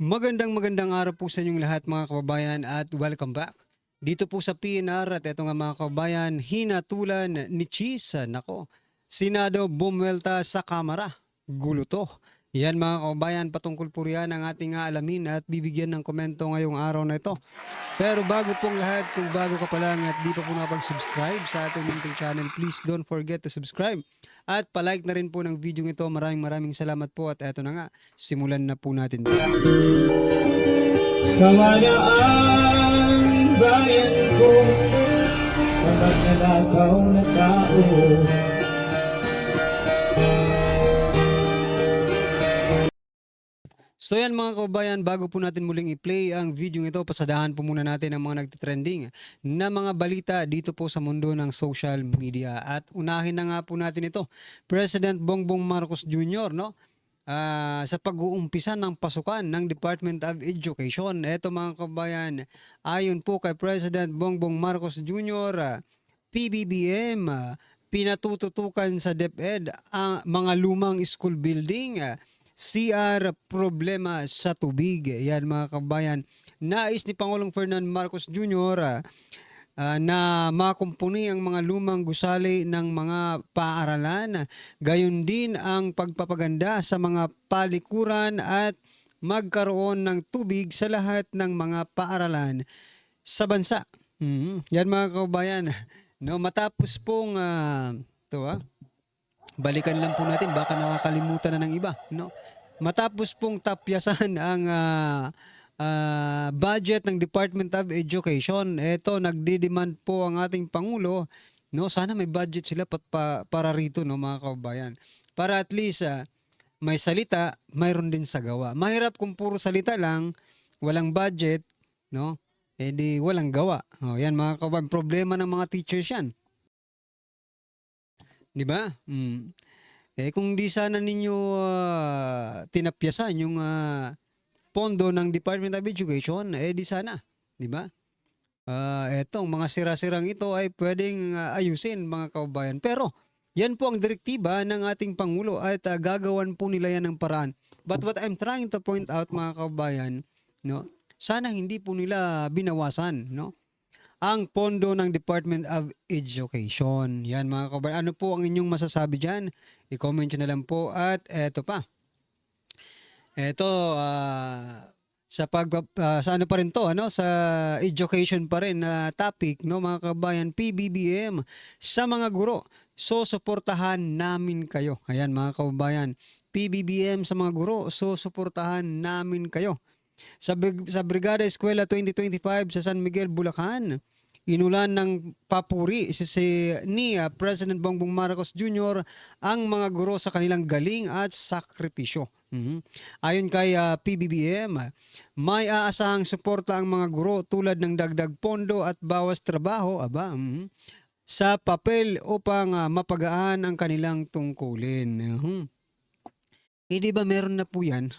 Magandang araw po sa inyong lahat mga kababayan at welcome back. Dito po sa PNR at eto nga mga kababayan, hinatulan ni Cheese. Nako, Senado bumwelta sa Kamara. Gulo to. Yan mga kababayan, patungkol po riyan ang ating aalamin at bibigyan ng komento ngayong araw na ito. Pero bago pong lahat, kung bago ka pa lang at di pa po nakapag-subscribe sa ating munting channel, please don't forget to subscribe. At palike na rin po ng video ito. Maraming salamat po at eto na nga, simulan na po natin. Sawaya ang bayan ko sa magnanakaw na tao. So yan mga kababayan, bago po natin muling i-play ang video ito, pasadahan po muna natin ang mga nagtitrending na mga balita dito po sa mundo ng social media. At unahin na nga po natin ito, President Bongbong Marcos Jr. Sa pag-uumpisa ng pasukan ng Department of Education. Ito mga kababayan, ayon po kay President Bongbong Marcos Jr., PBBM, pinatututukan sa DepEd ang mga lumang school building, CR problema sa tubig. Yan mga kababayan, nais ni Pangulong Ferdinand Marcos Jr. Na makumpuni ang mga lumang gusali ng mga paaralan, gayon din ang pagpapaganda sa mga palikuran at magkaroon ng tubig sa lahat ng mga paaralan sa bansa. Yan mga kababayan, no, matapos pong balikan lang po natin, baka nakakalimutan na ng iba, no? Matapos pong tapyasan ang budget ng Department of Education, eto nagdi-demand po ang ating Pangulo, no, sana may budget sila para rito, no mga kababayan. Para at least may salita, mayroon din sa gawa. Mahirap kung puro salita lang, walang budget, no? Di walang gawa. Oh, yan mga kababayan, problema ng mga teachers yan. 'Di ba? Kung di sana ninyo tinapyasan yung pondo ng Department of Education, di sana, 'di ba? Etong mga sira-sirang ito ay pwedeng ayusin mga kababayan. Pero yan po ang direktiba ng ating Pangulo at gagawan po nila yan ng paraan. But what I'm trying to point out mga kababayan, no, sana hindi po nila binawasan, no, ang pondo ng Department of Education. Yan mga kababayan. Ano po ang inyong masasabi dyan? I-comment nyo na lang po. At eto pa. Eto, sa ano pa rin to, ano? Sa education pa rin na topic, no mga kababayan, PBBM sa mga guro. So, suportahan namin kayo. Ayan mga kababayan. PBBM sa mga guro. So, suportahan namin kayo. Sa Brigada Eskwela 2025 sa San Miguel, Bulacan, inulan ng papuri ni President Bongbong Marcos Jr. ang mga guro sa kanilang galing at sakripisyo. Ayon kay PBBM, may aasahang suporta ang mga guro tulad ng dagdag pondo at bawas trabaho sa papel upang mapagaan ang kanilang tungkulin. Di ba meron na po yan,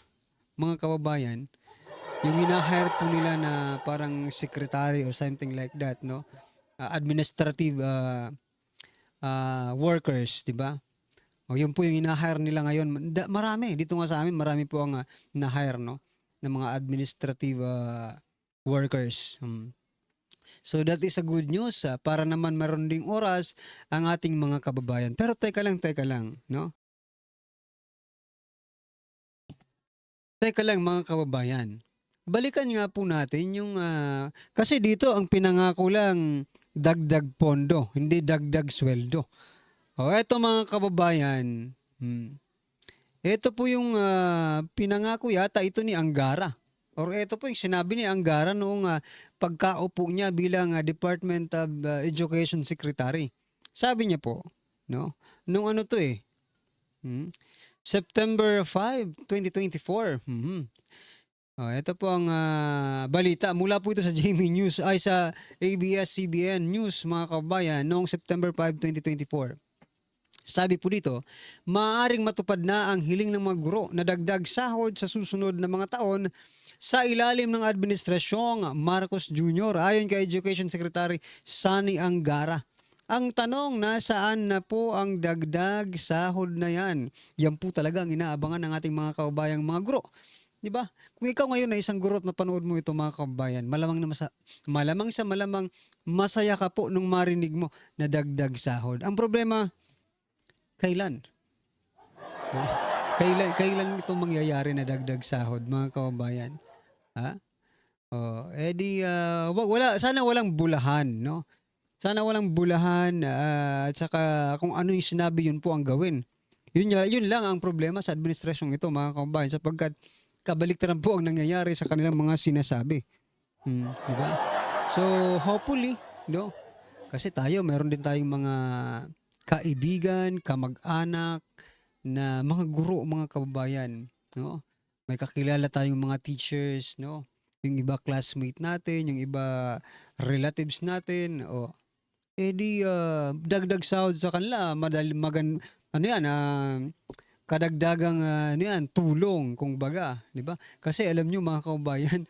mga kababayan? Yung hina-hire po nila na parang secretary or something like that, no? Administrative workers, 'di ba? O yun po yung hina-hire nila ngayon. Marami dito nga sa amin, marami po ang na-hire, no, ng mga administrative workers. So that is a good news para naman meron ding oras ang ating mga kababayan. Pero teka lang, no? Teka lang mga kababayan. Balikan nga po natin yung kasi dito ang pinangako lang dagdag pondo, hindi dagdag sweldo. O eto mga kababayan, ito po yung pinangako yata ito ni Angara. Or ito po yung sinabi ni Angara noong pagkaupo niya bilang Department of Education Secretary. Sabi niya po, no, nung ano to September 5, 2024. Ito po ang balita. Mula po ito sa JME News ay sa ABS-CBN News mga kababayan noong September 5, 2024. Sabi po dito, maaaring matupad na ang hiling ng mga guro na dagdag sahod sa susunod na mga taon sa ilalim ng administrasyong Marcos Jr. ayon kay Education Secretary Sani Angara. Ang tanong, nasaan na po ang dagdag sahod na yan? Yan po talaga ang inaabangan ng ating mga kababayang mga guro. 'Di ba? Kung ikaw ngayon ay isang guro at napanood mo ito mga kababayan, malamang masaya ka po nung marinig mo na dagdag sahod. Ang problema, kailan? 'Di ba? Kailan ito mangyayari na dagdag sahod mga kababayan? Ha? Oh, wala sana walang bulahan, 'no? Sana walang bulahan, at saka kung ano yung sinabi yun po ang gawin. Yun lang ang problema sa administrasyong ito mga kababayan sapagkat kabaliktaran po ang nangyayari sa kanilang mga sinasabi. 'Di ba? So hopefully, no? Kasi tayo meron din tayong mga kaibigan, kamag-anak na mga guro, mga kababayan, no? May kakilala tayong mga teachers, no? Yung iba classmate natin, yung iba relatives natin, dagdag sahod sa kanila, ano yan, kadagdagang ano yan, tulong, kung baga, di ba? Kasi alam nyo mga kababayan,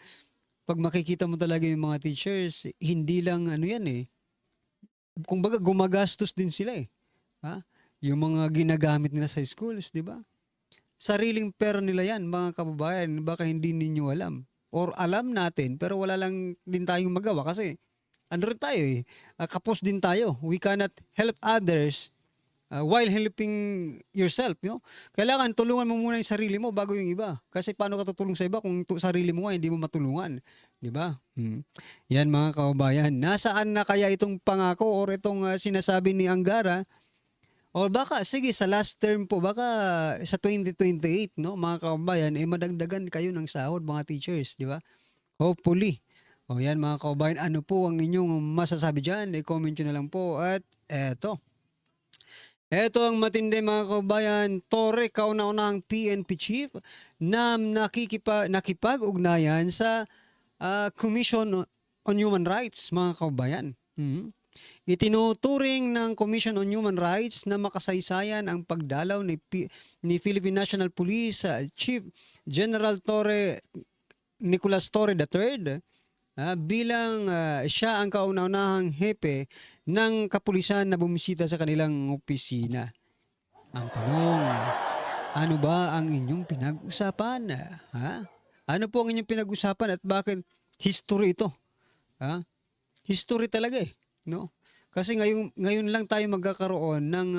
pag makikita mo talaga yung mga teachers, hindi lang ano yan kung baga gumagastos din sila ha? Yung mga ginagamit nila sa schools, di ba? Sariling pera nila yan, mga kababayan, baka hindi ninyo alam. Or alam natin, pero wala lang din tayong magawa kasi ano rin tayo kapos din tayo. We cannot help others while helping yourself, Kailangan tulungan mo muna yung sarili mo bago yung iba. Kasi paano ka tutulong sa iba kung sarili mo nga hindi mo matulungan, 'di ba? Yan mga kababayan. Nasaan na kaya itong pangako or itong sinasabi ni Angara? O baka sige sa last term po, baka sa 2028, no, mga kababayan, madagdagan kayo ng sahod mga teachers, 'di ba? Hopefully. O yan mga kababayan, ano po ang inyong masasabi diyan? I-comment nyo na lang po at eto. Ito ang matindi mga kababayan, Torre, kauna-unahang PNP chief na nakipag-ugnayan sa Commission on Human Rights mga kababayan. Itinuturing ng Commission on Human Rights na makasaysayan ang pagdalaw ni Philippine National Police Chief General Nicolas Torre III bilang siya ang kauna-unahang hepe ng kapulisan na bumisita sa kanilang opisina. Ang tanong, ano ba ang inyong pinag-usapan? Ha? Ano po ang inyong pinag-usapan at bakit history ito? Ha? History talaga no? Kasi ngayon lang tayo magkakaroon ng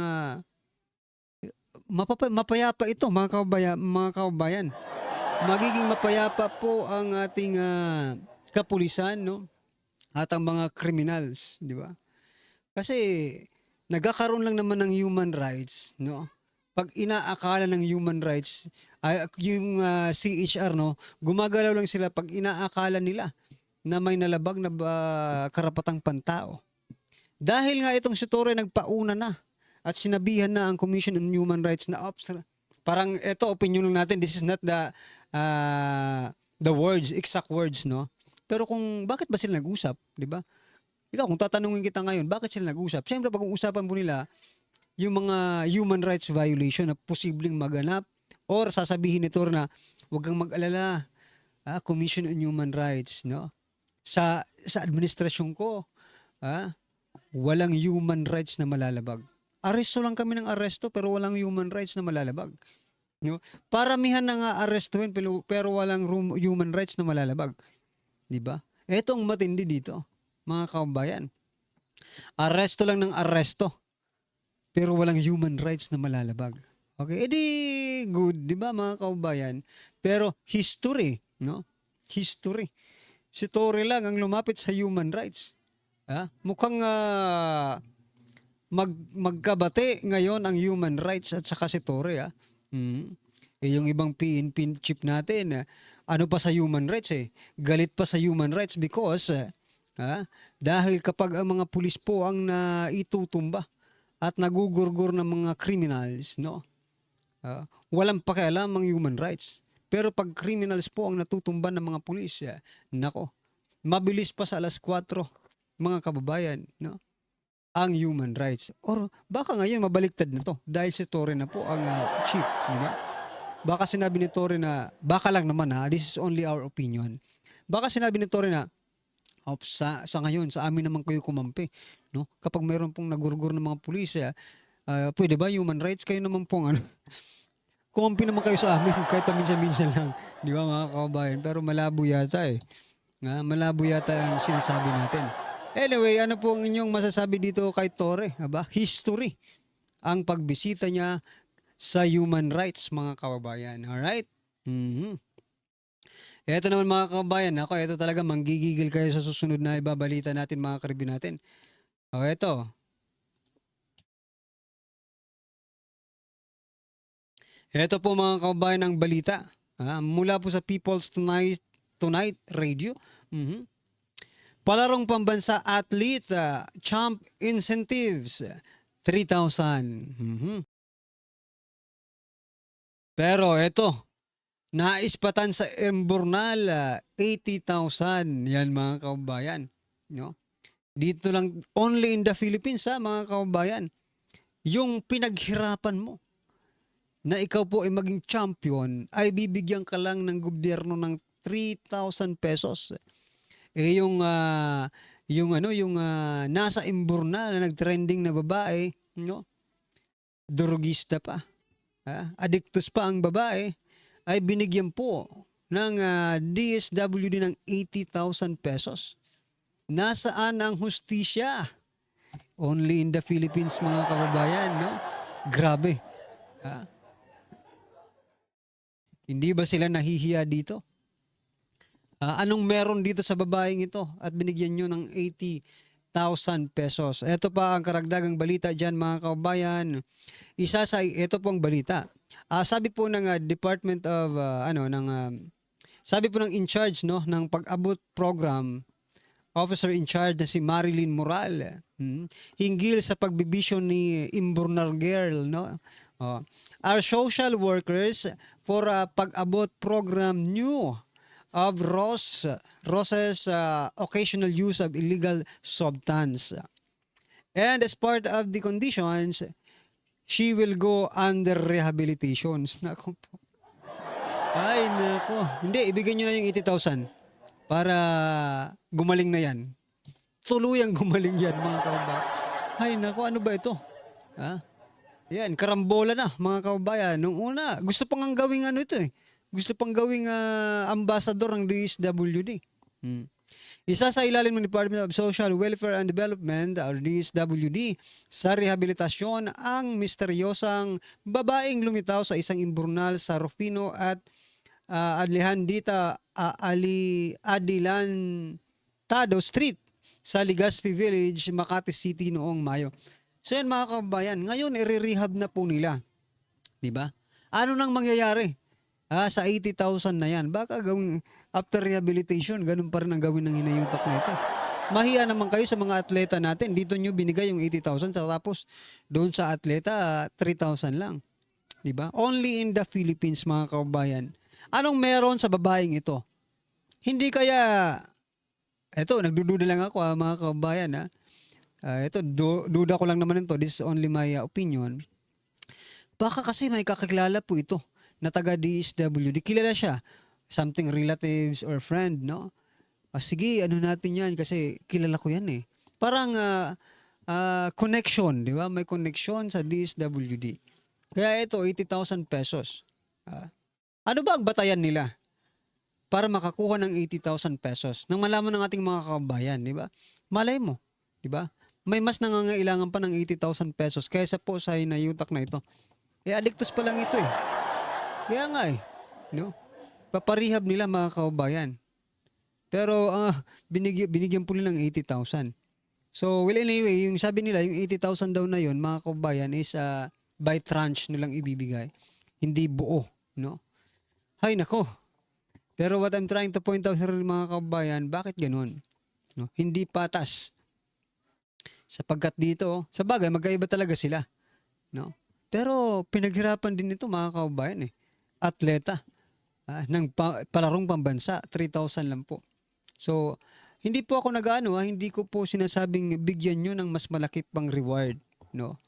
mapayapa ito mga kababayan. Magiging mapayapa po ang ating kapulisan, no? At ang mga criminals, di ba? Kasi nagkakaroon lang naman ng human rights, no? Pag inaakala ng human rights, yung CHR, no, gumagalaw lang sila pag inaakala nila na may nalabag na karapatang pantao. Dahil nga itong si Torre nagpauna na at sinabihan na ang Commission on Human Rights na parang ito opinion lang natin, this is not the exact words, no? Pero bakit ba sila nag-usap, di ba? Ikaw, kung tatanungin kita ngayon, bakit sila nag-usap? Siyempre, pag-uusapan po nila yung mga human rights violation na posibleng maganap or sasabihin nito na huwag kang mag-alala, Commission on Human Rights, no? Sa administrasyon ko, walang human rights na malalabag. Aresto lang kami ng aresto pero walang human rights na malalabag. No? Paramihan na nga arestuhin pero walang human rights na malalabag. 'Di ba? Ito ang matindi dito, mga kababayan. Aresto lang ng aresto pero walang human rights na malalabag. Okay, edi good, 'di ba mga kababayan? Pero history, no? History. Si Torre lang ang lumapit sa human rights. Mukhang magkabate ngayon ang human rights at saka si Torre. Yung ibang PNP chief natin, ano pa sa human rights galit pa sa human rights because dahil kapag ang mga pulis po ang naitutumba at nagugurgur ng mga criminals, no? Walang pakialam ang human rights. Pero pag criminals po ang natutumba ng mga pulis, nako, mabilis pa sa alas 4, mga kababayan, no? Ang human rights. Or baka ngayon mabaliktad na to dahil si Torre na po ang chief, di ba? Baka sinabi ni Torre na, baka lang naman this is only our opinion. Baka sinabi ni Torre na, sa ngayon, sa amin naman kayo kumampi, no? Kapag mayroon pong nagurgur ng mga pulis, pwede ba human rights? Kayo naman pong kumampi naman kayo sa amin kahit paminsan-minsan lang. Di ba mga kababayan? Pero malabo yata eh. Malabo yata ang sinasabi natin. Anyway, ano po ang inyong masasabi dito kay Torre? Aba, history ang pagbisita niya sa human rights, mga kababayan. Alright? Mhm. Ito naman mga kababayan, ako ito talaga manggigigil kayo sa susunod na ibabalita natin mga karibin natin. O ito. Ito po mga kababayan ang balita. Mula po sa People's Tonight Radio. Mhm. Palarong pambansa athlete, champ incentives, 3,000. Mhm. Pero ito, naispatan sa Emburnal, 80,000. Yan mga kababayan. No? Dito lang, only in the Philippines mga kababayan. Yung pinaghirapan mo na ikaw po ay maging champion, ay bibigyan ka lang ng gobyerno ng 3,000 pesos. Eh yung nasa Emburnal na nagtrending na babae, no? Drugista pa. Addictus pa ang babae, ay binigyan po ng DSWD ng 80,000 pesos. Nasaan ang hustisya? Only in the Philippines mga kababayan, no? Grabe. Hindi ba sila nahihiya dito? Anong meron dito sa babaeng ito at binigyan nyo ng 80,000 pesos? Ito pa ang karagdagang balita dyan mga kababayan. Ito pong balita. Sabi po ng Department of sabi po ng in charge ng pag-abot program, officer in charge na si Marilyn Moral, hinggil sa pagbibisyon ni Emburnal girl, no? Our social workers for pag-abot program new of Rose's occasional use of illegal substance. And as part of the conditions, she will go under rehabilitation. Nako po. Ay, nako. Hindi, ibigay nyo na yung 80,000 para gumaling na yan. Tuluyang gumaling yan, mga kababayan. Ay, nako, ano ba ito? Yan, karambola na, mga kababayan. Nung una, gusto pang ang gawing ito eh. Gusto pang gawing ambassador ng DSWD. Isa sa ilalim ng Department of Social Welfare and Development, or DSWD, sa rehabilitasyon ang misteryosang babaeng lumitaw sa isang imburnal sa Rufino at Adelantado Street sa Legazpi Village, Makati City noong Mayo. So yan mga kababayan, ngayon i-rehab na po nila. Diba? Ano nang mangyayari? Sa 80,000 na yan. Baka gawing after rehabilitation, ganun pa rin ang gawin ng hinayutak na ito. Mahiya naman kayo sa mga atleta natin. Dito nyo binigay yung 80,000 tapos doon sa atleta 3,000 lang. Diba? Only in the Philippines mga kababayan. Anong meron sa babaeng ito? Hindi kaya, eto nagdududa lang ako mga kababayan ito, duda ko lang naman ito. This is only my opinion. Baka kasi may kakilala po ito na taga DSWD. Kilala siya. Something relatives or friend, no? Sige, ano natin yan kasi kilala ko yan eh. Parang connection, di ba? May connection sa DSWD. Kaya ito, 80,000 pesos. Ano ba ang batayan nila para makakuha ng 80,000 pesos? Nang malaman ng ating mga kababayan, di ba? Malay mo, di ba? May mas nangangailangan pa ng 80,000 pesos kaysa po sa hinayutak na ito. Addictus pa lang ito eh. Kaya nga eh. No? Paparehab nila mga kababayan. Pero binigyan po nila ng 80,000. So, well anyway, yung sabi nila, yung 80,000 daw na yun, mga kababayan, is by tranche nilang ibibigay. Hindi buo. No? Hay nako. Pero what I'm trying to point out here mga kababayan, bakit ganun? No? Hindi patas. Sapagkat dito, sa bagay, magkaiba talaga sila. No? Pero pinaghirapan din ito mga kababayan eh. Atleta ng palarong pambansa, 3,000 lang po. So, hindi po ako hindi ko po sinasabing bigyan nyo ng mas malaki pang reward. No?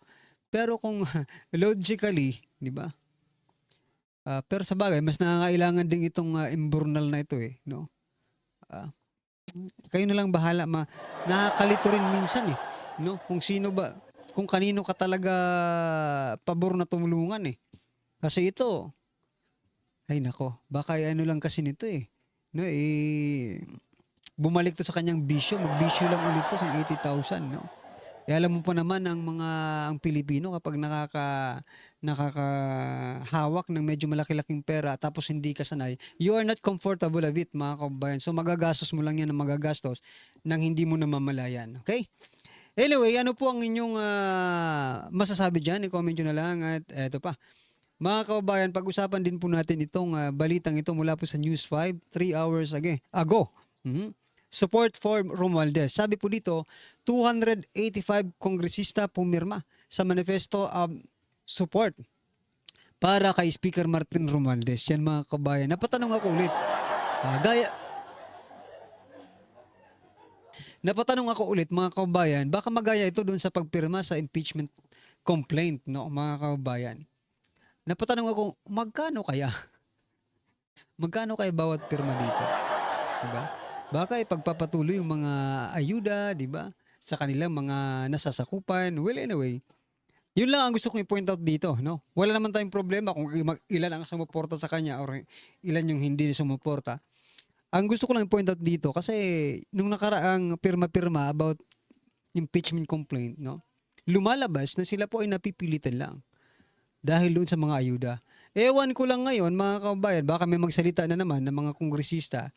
Pero kung logically, di ba? Pero sa bagay, mas nangangailangan din itong Emburnal na ito eh. No? Kayo na lang bahala. Nakakalito rin minsan eh. No? Kung sino ba, kung kanino ka talaga pabor na tumulungan eh. Kasi ito, ay nako, baka ano lang kasi nito eh. No, bumalik to sa kanyang bisyo, magbisyo lang ulit to sa 80,000, no? Eh, alam mo pa naman ang Pilipino kapag nakakahawak ng medyo malaki-laking pera tapos hindi ka sanay, you are not comfortable with it, mga kabayan. So magagastos mo lang yan ng magagastos nang hindi mo namamalayan. Okay? Anyway, ano po ang inyong masasabi dyan? I-comment nyo na lang at eto pa. Mga kababayan, pag-usapan din po natin itong balitang ito mula po sa News 5, 3 hours ago. Mhm. Support for Romualdez. Sabi po dito, 285 kongresista pumirma sa manifesto of support para kay Speaker Martin Romualdez. Yan mga kababayan. Napatanong ako ulit. Napatanong ako ulit mga kababayan, baka magaya ito doon sa pagpirma sa impeachment complaint, no, mga kababayan. Napatanong ako, magkano kaya? Magkano kaya bawat pirma dito? Diba? Baka ipagpapatuloy yung mga ayuda, diba? Sa kanilang mga nasasakupan. Well, anyway, yun lang ang gusto kong i-point out dito, no? Wala naman tayong problema kung ilan ang sumuporta sa kanya or ilan yung hindi sumuporta. Ang gusto ko lang i-point out dito kasi nung nakaraang pirma-pirma about impeachment complaint, no? Lumalabas na sila po ay napipilitan lang dahil doon sa mga ayuda. Ewan ko lang ngayon, mga kababayan, baka may magsalita na naman ng mga kongresista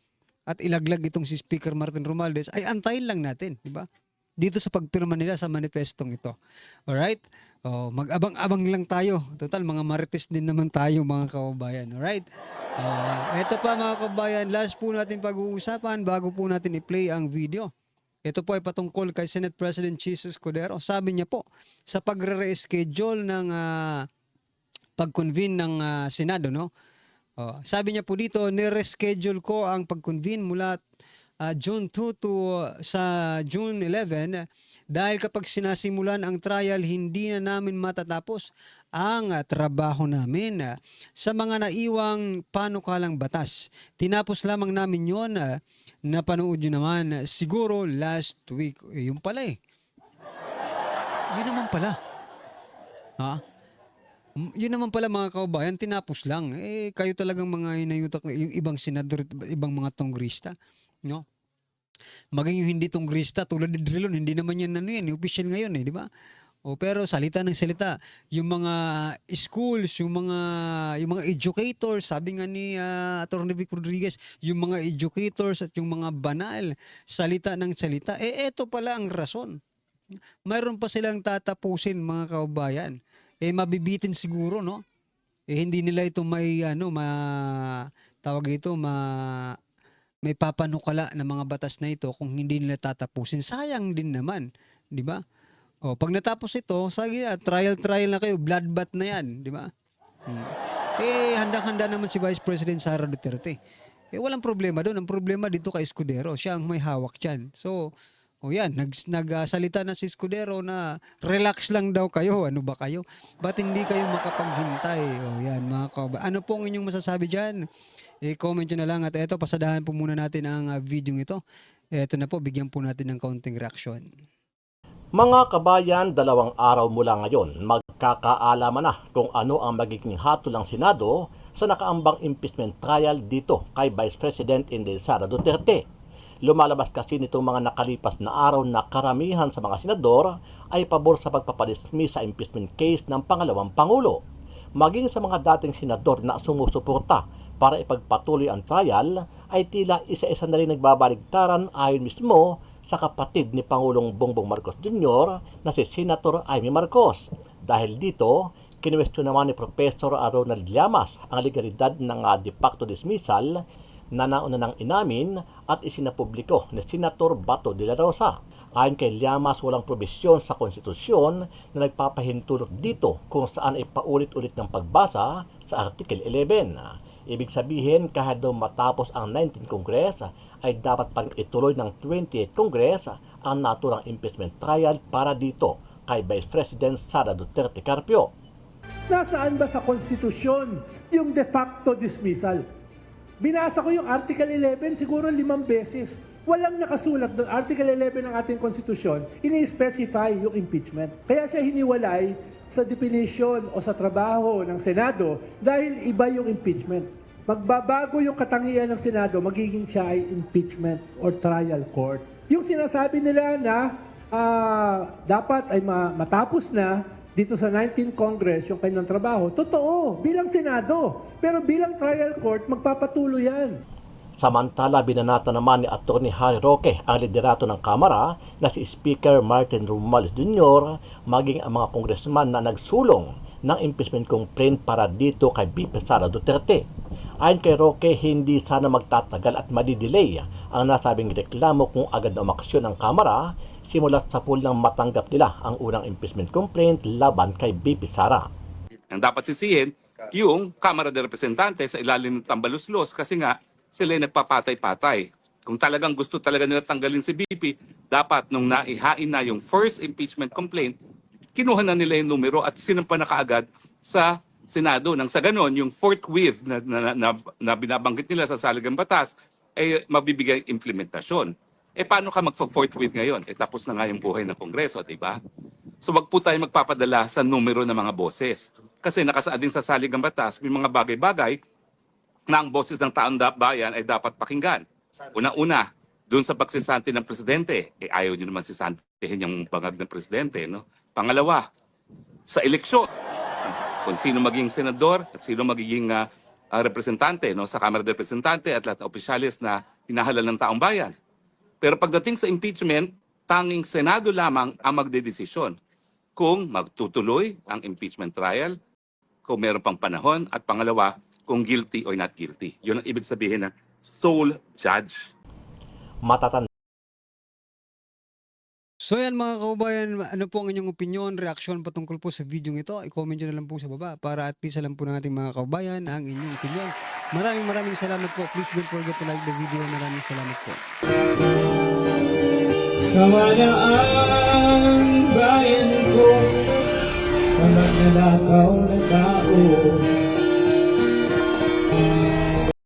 at ilaglag itong si Speaker Martin Romualdez, ay antayin lang natin, di ba? Dito sa pagpirma nila sa manifestong ito. Alright? Oh, mag-abang-abang lang tayo. Total, mga marites din naman tayo, mga kababayan. Alright? Ito pa mga kababayan, last po natin pag-uusapan bago po natin i-play ang video. Ito po ay patungkol kay Senate President Jesus Escudero. Sabi niya po, sa pagre-reschedule ng pag-convene ng Senado, no? Sabi niya po dito, ni-reschedule ko ang pag-convene mula June 2 to sa June 11 dahil kapag sinasimulan ang trial, hindi na namin matatapos ang trabaho namin sa mga naiwang panukalang batas. Tinapos lamang namin yon, napanood nyo naman siguro last week. Yun pala eh. Yun naman pala. Ha? Yun naman pala mga kaubayan, tinapos lang. Eh, kayo talagang mga inayutak, yung ibang senador, ibang mga tongrista, no? Maging yung hindi tongrista, tulad ni Drilon, hindi naman yan, official ngayon di ba? Pero salita ng salita, yung mga schools, yung mga educators, sabi nga ni Atty. Vic Rodriguez, yung mga educators at yung mga banal, salita ng salita, eto pala ang rason. Mayroon pa silang tatapusin mga kaubayan. Mabibitin siguro, no? Hindi nila ito may may papanukala na mga batas na ito kung hindi nila tatapusin. Sayang din naman, di ba? Pag natapos ito, sige, trial na kayo, bloodbath na yan, di ba? Handang-handa naman si Vice President Sara Duterte. Walang problema doon. Ang problema dito kay Escudero, siya ang may hawak diyan. So, yan, nagsalita na si Escudero na relax lang daw kayo. Ano ba kayo? Ba't hindi kayo makapaghintay? Yan, mga kababayan. Ano po ang inyong masasabi dyan? I-comment nyo na lang. At eto, pasadahan po muna natin ang video ito. Eto na po, bigyan po natin ng kaunting reaksyon. Mga kabayan, 2 araw mula ngayon, magkakaalaman na kung ano ang magiging hatol ng Senado sa nakaambang impeachment trial dito kay Vice President Inday Sara Duterte. Lumalabas kasi nitong mga nakalipas na araw na karamihan sa mga senador ay pabor sa pagpapadismiss sa impeachment case ng pangalawang Pangulo. Maging sa mga dating senador na sumusuporta para ipagpatuloy ang trial ay tila isa-isa na rin nagbabaligtaran ayon mismo sa kapatid ni Pangulong Bongbong Marcos Jr. na si Senator Amy Marcos. Dahil dito, kinuwestiyon naman ni Professor Ronald Llamas ang legalidad ng de facto dismissal na nauna nang inamin at isinapubliko ni Senator Bato de la Rosa. Ayon kay Llamas, walang probisyon sa konstitusyon na nagpapahintulot dito kung saan ay paulit-ulit ng pagbasa sa Article 11. Ibig sabihin, kahit daw matapos ang 19th Congress, ay dapat pa rin ituloy ng 28th Congress ang naturang impeachment trial para dito kay Vice President Sara Duterte Carpio. Nasaan ba sa konstitusyon yung de facto dismissal? Binasa ko yung Article 11 siguro 5 beses. Walang nakasulat doon. Article 11 ng ating konstitusyon, ini-specify yung impeachment. Kaya siya hiniwalay sa definition o sa trabaho ng Senado dahil iba yung impeachment. Magbabago yung katangian ng Senado, magiging siya ay impeachment or trial court. Yung sinasabi nila na dapat ay matapos na dito sa 19th Congress yung kanyang trabaho, totoo, bilang Senado. Pero bilang trial court, magpapatuloy yan. Samantala, binanata naman ni Atty. Harry Roque ang liderato ng Kamara na si Speaker Martin Romualdez Jr. maging ang mga kongresman na nagsulong ng impeachment complaint para dito kay VP Sara Duterte. Ayon kay Roque, hindi sana magtatagal at madidelay ang nasabing reklamo kung agad na umaksyon ang Kamara simulat sa pulang matanggap nila ang unang impeachment complaint laban kay VP Sara. Ang dapat sisihin, yung Kamara de Representante sa ilalim ng tambaluslos kasi nga sila ay nagpapatay-patay. Kung talagang gusto talaga nila tanggalin si BP, dapat nung naihain na yung first impeachment complaint, kinuha na nila yung numero at sinampa na kaagad sa Senado. Nang sa ganon, yung forthwith na binabanggit nila sa saligang batas ay mabibigay implementasyon. Paano ka magfa-forthwith ngayon? Tapos na nga yung buhay ng Kongreso, di ba? So wag po tayo magpapadala sa numero ng mga boses. Kasi nakasaad din sa saligang batas, may mga bagay-bagay na ang boses ng taong bayan ay dapat pakinggan. Una-una, doon sa pagsisanti ng presidente, ayaw nyo naman sisantihin yung bangag ng presidente. No? Pangalawa, sa eleksyon, kung sino maging senador at sino magiging representante no, sa Kamara de Representante at lahat ng opisyalis na hinahalal ng taong bayan. Pero pagdating sa impeachment, tanging Senado lamang ang magdedesisyon kung magtutuloy ang impeachment trial, kung meron pang panahon, at pangalawa, kung guilty or not guilty. Yun ang ibig sabihin ng sole judge. Matatanda So yan mga kababayan, ano po ang inyong opinion, reaksyon patungkol po sa video ito? I-comment nyo na lang po sa baba para at least alam po ng ating mga kababayan ang inyong opinion. Maraming salamat po. Please don't forget to like the video. Maraming salamat po. Sama na ang bayan ko sa magnanakaw na tao.